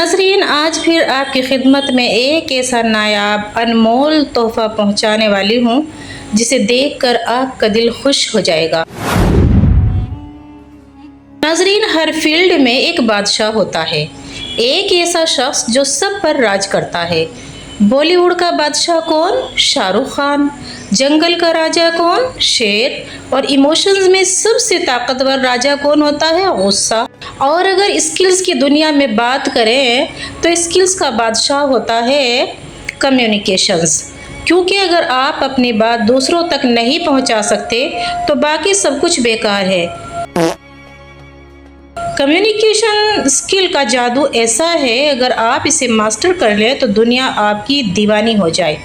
नाज़रीन, आज फिर आपकी खिदमत में एक ऐसा नायाब अनमोल तोहफ़ा पहुंचाने वाली हूं जिसे देखकर आपका दिल खुश हो जाएगा। नाज़रीन, हर फील्ड में एक बादशाह होता है, एक ऐसा शख्स जो सब पर राज करता है। बॉलीवुड का बादशाह कौन? शाहरुख खान। जंगल का राजा कौन? शेर। और इमोशंस में सबसे ताकतवर राजा कौन होता है? गुस्सा। और अगर स्किल्स की दुनिया में बात करें तो स्किल्स का बादशाह होता है कम्युनिकेशंस। क्योंकि अगर आप अपनी बात दूसरों तक नहीं पहुंचा सकते तो बाकी सब कुछ बेकार है। कम्युनिकेशन स्किल का जादू ऐसा है, अगर आप इसे मास्टर कर लें तो दुनिया आपकी दीवानी हो जाए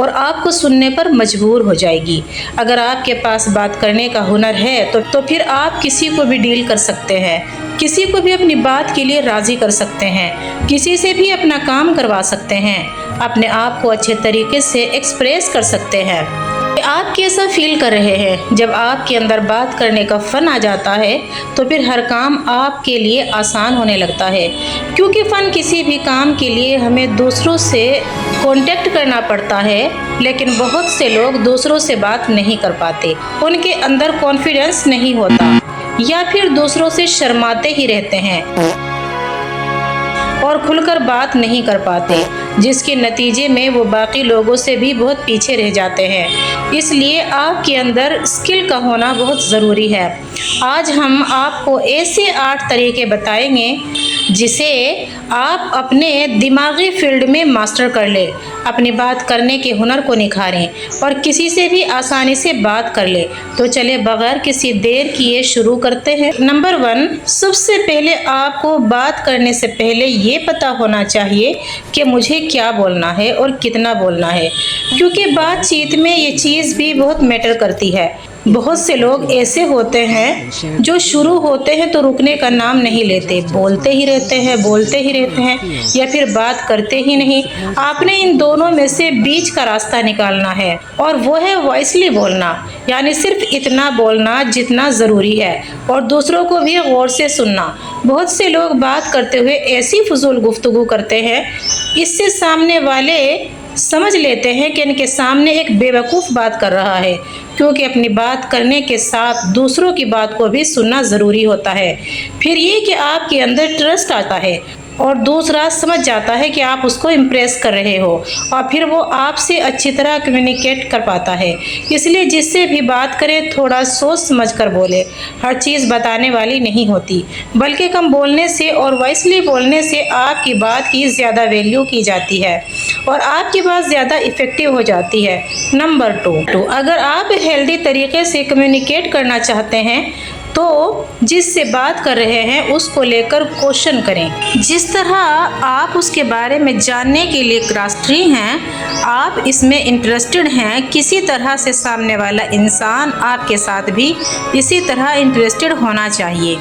और आपको सुनने पर मजबूर हो जाएगी। अगर आपके पास बात करने का हुनर है तो फिर आप किसी को भी डील कर सकते हैं, किसी को भी अपनी बात के लिए राज़ी कर सकते हैं, किसी से भी अपना काम करवा सकते हैं, अपने आप को अच्छे तरीके से एक्सप्रेस कर सकते हैं। आप कैसा फील कर रहे हैं? जब आपके अंदर बात करने का फ़न आ जाता है तो फिर हर काम आपके लिए आसान होने लगता है, क्योंकि फ़न किसी भी काम के लिए हमें दूसरों से कांटेक्ट करना पड़ता है। लेकिन बहुत से लोग दूसरों से बात नहीं कर पाते, उनके अंदर कॉन्फिडेंस नहीं होता या फिर दूसरों से शर्माते ही रहते हैं और खुलकर बात नहीं कर पाते, जिसके नतीजे में वो बाकी लोगों से भी बहुत पीछे रह जाते हैं। इसलिए आपके अंदर स्किल का होना बहुत ज़रूरी है। आज हम आपको ऐसे 8 तरीके बताएंगे जिसे आप अपने दिमागी फील्ड में मास्टर कर लें, अपनी बात करने के हुनर को निखारें और किसी से भी आसानी से बात कर लें। तो चले बगैर किसी देर किए शुरू करते हैं। नंबर 1, सबसे पहले आपको बात करने से पहले ये पता होना चाहिए कि मुझे क्या बोलना है और कितना बोलना है, क्योंकि बातचीत में ये चीज़ भी बहुत मैटर करती है। बहुत से लोग ऐसे होते हैं जो शुरू होते हैं तो रुकने का नाम नहीं लेते, बोलते ही रहते हैं या फिर बात करते ही नहीं। आपने इन दोनों में से बीच का रास्ता निकालना है और वो है वॉइसली बोलना, यानी सिर्फ इतना बोलना जितना ज़रूरी है और दूसरों को भी गौर से सुनना। बहुत से लोग बात करते हुए ऐसी फजूल गुफ्तगू करते हैं, इससे सामने वाले समझ लेते हैं कि इनके सामने एक बेवकूफ़ बात कर रहा है, क्योंकि अपनी बात करने के साथ दूसरों की बात को भी सुनना ज़रूरी होता है। फिर ये कि आपके अंदर ट्रस्ट आता है और दूसरा समझ जाता है कि आप उसको इम्प्रेस कर रहे हो और फिर वो आपसे अच्छी तरह कम्युनिकेट कर पाता है। इसलिए जिससे भी बात करें थोड़ा सोच समझ कर बोले। हर चीज़ बताने वाली नहीं होती, बल्कि कम बोलने से और वॉइसली बोलने से आपकी बात की ज़्यादा वैल्यू की जाती है और आपकी बात ज़्यादा इफ़ेक्टिव हो जाती है। नंबर 2, अगर आप हेल्दी तरीके से कम्युनिकेट करना चाहते हैं तो जिससे बात कर रहे हैं उसको लेकर क्वेश्चन करें। जिस तरह आप उसके बारे में जानने के लिए क्रास्ट्री हैं, आप इसमें इंटरेस्टेड हैं, किसी तरह से सामने वाला इंसान आपके साथ भी इसी तरह इंटरेस्टेड होना चाहिए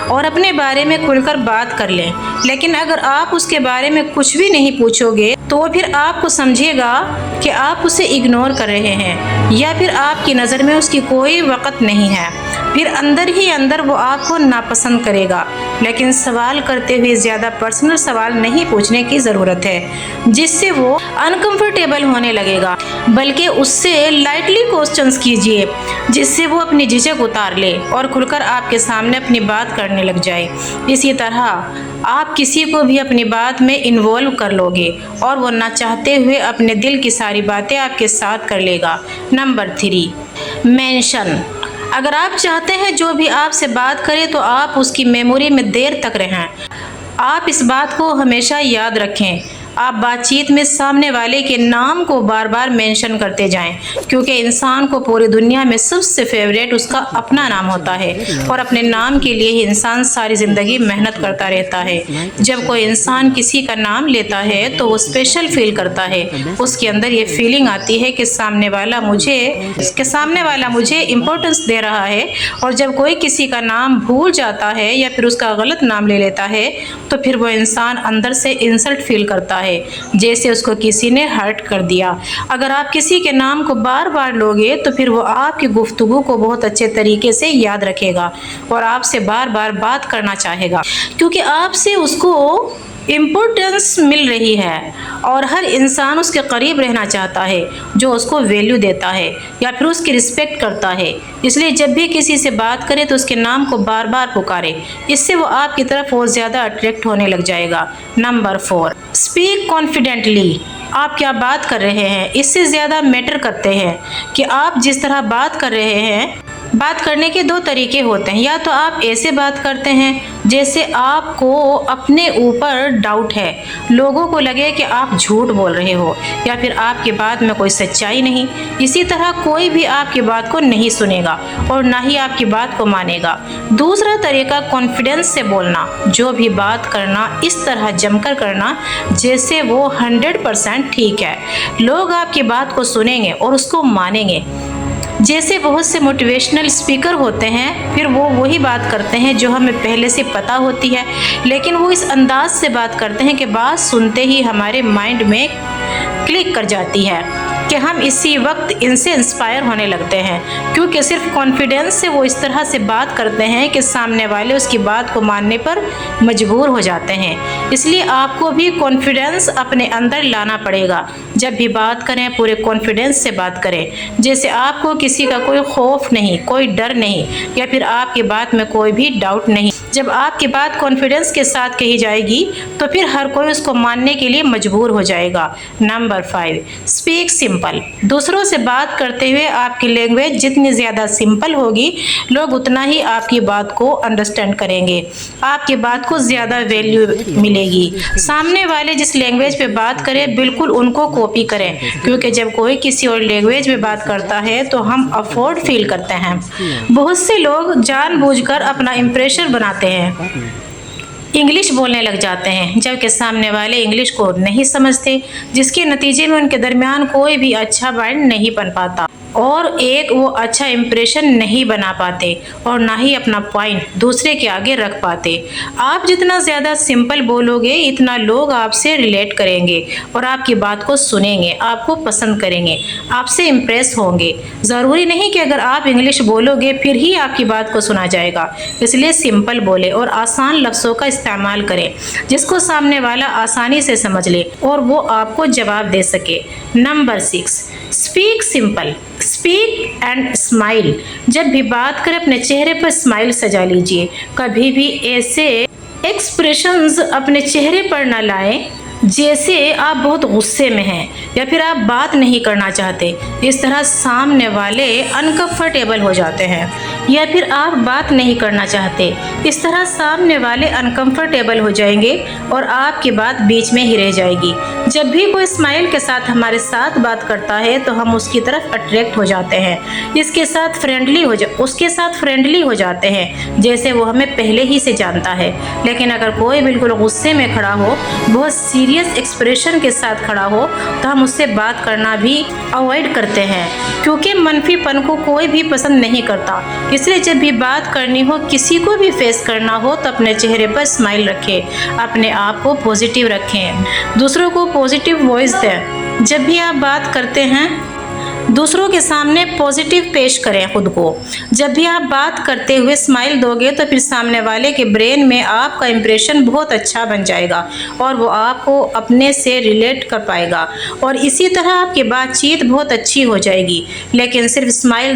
और अपने बारे में खुलकर बात कर लें। लेकिन अगर आप उसके बारे में कुछ भी नहीं पूछोगे तो फिर आपको समझेगा कि आप उसे इग्नोर कर रहे हैं या फिर आपकी नज़र में उसकी कोई वक़्त नहीं है। फिर अंदर ही अंदर वो आपको नापसंद करेगा। लेकिन सवाल करते हुए ज़्यादा पर्सनल सवाल नहीं पूछने की ज़रूरत है, जिससे वो अनकंफर्टेबल होने लगेगा, बल्कि उससे लाइटली क्वेश्चंस कीजिए जिससे वो अपनी झिझक उतार ले और खुलकर आपके सामने अपनी बात करने लग जाए। इसी तरह आप किसी को भी अपनी बात में इन्वॉल्व कर लोगे और वो ना चाहते हुए अपने दिल की सारी बातें आपके साथ कर लेगा। Number 3, mention. अगर आप चाहते हैं जो भी आपसे बात करे तो आप उसकी मेमोरी में देर तक रहें। आप इस बात को हमेशा याद रखें, आप बातचीत में सामने वाले के नाम को बार बार मेंशन करते जाएं, क्योंकि इंसान को पूरी दुनिया में सबसे फेवरेट उसका अपना नाम होता है और अपने नाम के लिए ही इंसान सारी ज़िंदगी मेहनत करता रहता है। जब कोई इंसान किसी का नाम लेता है तो वो स्पेशल फील करता है, उसके अंदर ये फीलिंग आती है कि सामने वाला मुझे इम्पोर्टेंस दे रहा है। और जब कोई किसी का नाम भूल जाता है या फिर उसका गलत नाम ले लेता है तो फिर वो इंसान अंदर से इंसल्ट फील करता है, जैसे उसको किसी ने हर्ट कर दिया। अगर आप किसी के नाम को बार बार लोगे तो फिर वो आपकी गुफ्तगू को बहुत अच्छे तरीके से याद रखेगा और आपसे बार बार बात करना चाहेगा, क्योंकि आपसे उसको इम्पोर्टेंस मिल रही है और हर इंसान उसके करीब रहना चाहता है जो उसको वैल्यू देता है या फिर उसकी रिस्पेक्ट करता है। इसलिए जब भी किसी से बात करें तो उसके नाम को बार बार पुकारे, इससे वो आपकी तरफ और ज़्यादा अट्रैक्ट होने लग जाएगा। Number 4, speak confidently. आप क्या बात कर रहे हैं इससे ज़्यादा मैटर करते हैं कि आप जिस तरह बात कर रहे हैं। बात करने के 2 तरीके होते हैं, या तो आप ऐसे बात करते हैं जैसे आपको अपने ऊपर डाउट है, लोगों को लगे कि आप झूठ बोल रहे हो या फिर आपकी बात में कोई सच्चाई नहीं। इसी तरह कोई भी आपकी बात को नहीं सुनेगा और ना ही आपकी बात को मानेगा। दूसरा तरीका कॉन्फिडेंस से बोलना, जो भी बात करना इस तरह जमकर करना जैसे वो 100% ठीक है। लोग आपकी बात को सुनेंगे और उसको मानेंगे। जैसे बहुत से मोटिवेशनल स्पीकर होते हैं, फिर वो वही बात करते हैं जो हमें पहले से पता होती है, लेकिन वो इस अंदाज से बात करते हैं कि बात सुनते ही हमारे माइंड में क्लिक कर जाती है कि हम इसी वक्त इनसे इंस्पायर होने लगते हैं, क्योंकि सिर्फ कॉन्फिडेंस से वो इस तरह से बात करते हैं कि सामने वाले उसकी बात को मानने पर मजबूर हो जाते हैं। इसलिए आपको भी कॉन्फिडेंस अपने अंदर लाना पड़ेगा। जब भी बात करें पूरे कॉन्फिडेंस से बात करें, जैसे आपको किसी का कोई खौफ नहीं, कोई डर नहीं या फिर आपकी बात में कोई भी डाउट नहीं। जब आपकी बात कॉन्फिडेंस के साथ कही जाएगी तो फिर हर कोई उसको मानने के लिए मजबूर हो जाएगा। Number 5, speak simple. दूसरों से बात करते हुए आपकी लैंग्वेज जितनी ज़्यादा सिंपल होगी, लोग उतना ही आपकी बात को अंडरस्टैंड करेंगे, आपकी बात को ज़्यादा वैल्यू मिलेगी। सामने वाले जिस लैंग्वेज पे बात करें बिल्कुल उनको कॉपी करें, क्योंकि जब कोई किसी और लैंग्वेज में बात करता है तो हम अफोर्ड फील करते हैं। बहुत से लोग जानबूझकर अपना इंप्रेशन बनाते हैं, इंग्लिश बोलने लग जाते हैं, जबकि सामने वाले इंग्लिश को नहीं समझते, जिसके नतीजे में उनके दरमियान कोई भी अच्छा बॉन्ड नहीं बन पाता और वो अच्छा इंप्रेशन नहीं बना पाते और ना ही अपना पॉइंट दूसरे के आगे रख पाते। आप जितना ज़्यादा सिंपल बोलोगे इतना लोग आपसे रिलेट करेंगे और आपकी बात को सुनेंगे, आपको पसंद करेंगे, आपसे इम्प्रेस होंगे। ज़रूरी नहीं कि अगर आप इंग्लिश बोलोगे फिर ही आपकी बात को सुना जाएगा। इसलिए सिंपल बोले और आसान लफ्ज़ों का इस्तेमाल करें जिसको सामने वाला आसानी से समझ ले और वो आपको जवाब दे सके। Number 6, speak simple, speak and smile. जब भी बात करें अपने चेहरे पर स्माइल सजा लीजिए। कभी भी ऐसे एक्सप्रेशंस अपने चेहरे पर न लाएं जैसे आप बहुत गुस्से में हैं या फिर आप बात नहीं करना चाहते। इस तरह सामने वाले अनकंफर्टेबल हो जाते हैं या फिर आप बात नहीं करना चाहते। इस तरह सामने वाले अनकंफर्टेबल हो जाएंगे और आपकी बात बीच में ही रह जाएगी। जब भी कोई स्माइल के साथ हमारे साथ बात करता है तो हम उसकी तरफ अट्रैक्ट हो जाते हैं, उसके साथ फ्रेंडली हो जाते हैं जैसे वो हमें पहले ही से जानता है। लेकिन अगर कोई बिल्कुल गुस्से में खड़ा हो, बहुत सीरियस एक्सप्रेशन के साथ खड़ा हो, तो हम उससे बात करना भी अवॉइड करते हैं, क्योंकि मनफीपन को कोई भी पसंद नहीं करता। इसलिए जब भी बात करनी हो, किसी को भी फेस करना हो, तो अपने चेहरे पर स्माइल रखें, अपने आप को पॉजिटिव रखें, दूसरों को पॉजिटिव वॉइस दें। जब भी आप बात करते हैं दूसरों के सामने पॉजिटिव पेश करें खुद को। जब भी आप बात करते हुए स्माइल दोगे तो फिर सामने वाले के ब्रेन में आपका इंप्रेशन बहुत अच्छा बन जाएगा और वो आपको अपने से रिलेट कर पाएगा और इसी तरह आपकी बातचीत बहुत अच्छी हो जाएगी। लेकिन सिर्फ स्माइल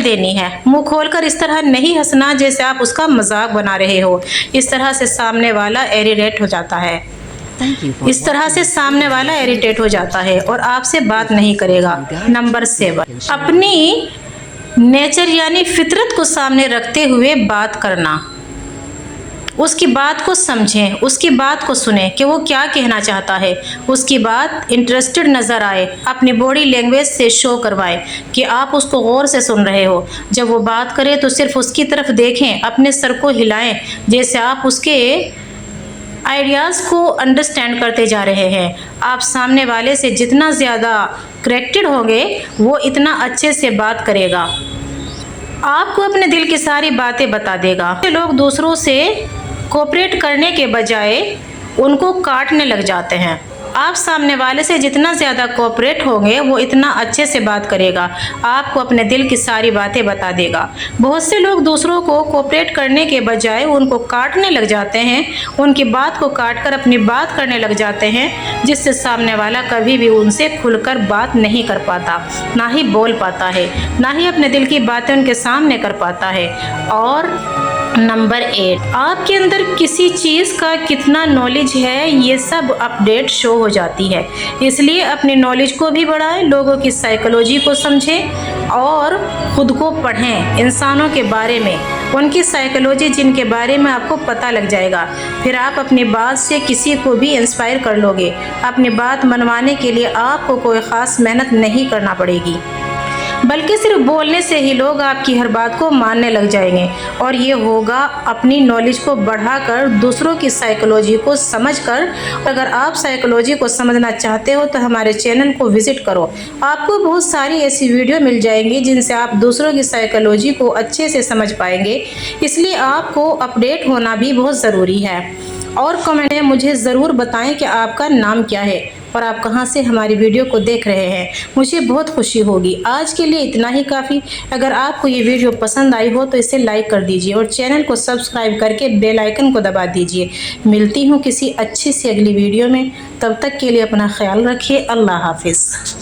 देनी है, मुंह खोलकर इस तरह नहीं हंसना जैसे आप उसका मजाक बना रहे हो। इस तरह से सामने वाला इरिटेट हो जाता है और आपसे बात नहीं करेगा। नंबर 7, अपनी नेचर यानी फितरत को सामने रखते हुए बात करना। उसकी बात को समझें, उसकी बात को सुनें कि वो क्या कहना चाहता है, उसकी बात इंटरेस्टेड नज़र आए, अपनी बॉडी लैंग्वेज से शो करवाएं कि आप उसको गौर से सुन रहे हो। जब वो बात करे तो सिर्फ उसकी तरफ देखें, अपने सर को हिलाएं जैसे आप उसके आइडियाज़ को अंडरस्टैंड करते जा रहे हैं। आप सामने वाले से जितना ज़्यादा कनेक्टेड होंगे वो इतना अच्छे से बात करेगा, आपको अपने दिल की सारी बातें बता देगा। लोग दूसरों से कोऑपरेट करने के बजाय उनको काटने लग जाते हैं। आप सामने वाले से जितना ज़्यादा कोऑपरेट होंगे वो इतना अच्छे से बात करेगा, आपको अपने दिल की सारी बातें बता देगा। बहुत से लोग दूसरों को कोऑपरेट करने के बजाय उनको काटने लग जाते हैं, उनकी बात को काट कर अपनी बात करने लग जाते हैं, जिससे सामने वाला कभी भी उनसे खुलकर बात नहीं कर पाता, ना ही बोल पाता है, ना ही अपने दिल की बातें उनके सामने कर पाता है। और नंबर 8, आपके अंदर किसी चीज़ का कितना नॉलेज है ये सब अपडेट शो हो जाती है। इसलिए अपनी नॉलेज को भी बढ़ाएं, लोगों की साइकोलॉजी को समझें और ख़ुद को पढ़ें इंसानों के बारे में, उनकी साइकोलॉजी जिनके बारे में आपको पता लग जाएगा। फिर आप अपनी बात से किसी को भी इंस्पायर कर लोगे। अपनी बात मनवाने के लिए आपको कोई ख़ास मेहनत नहीं करना पड़ेगी, बल्कि सिर्फ बोलने से ही लोग आपकी हर बात को मानने लग जाएंगे। और ये होगा अपनी नॉलेज को बढ़ाकर, दूसरों की साइकोलॉजी को समझकर। अगर आप साइकोलॉजी को समझना चाहते हो तो हमारे चैनल को विज़िट करो, आपको बहुत सारी ऐसी वीडियो मिल जाएंगी जिनसे आप दूसरों की साइकोलॉजी को अच्छे से समझ पाएंगे। इसलिए आपको अपडेट होना भी बहुत ज़रूरी है। और कमेंट में मुझे ज़रूर बताएं कि आपका नाम क्या है और आप कहां से हमारी वीडियो को देख रहे हैं, मुझे बहुत खुशी होगी। आज के लिए इतना ही काफ़ी। अगर आपको ये वीडियो पसंद आई हो तो इसे लाइक कर दीजिए और चैनल को सब्सक्राइब करके बेल आइकन को दबा दीजिए। मिलती हूँ किसी अच्छी सी अगली वीडियो में, तब तक के लिए अपना ख्याल रखिए। अल्लाह हाफिज़।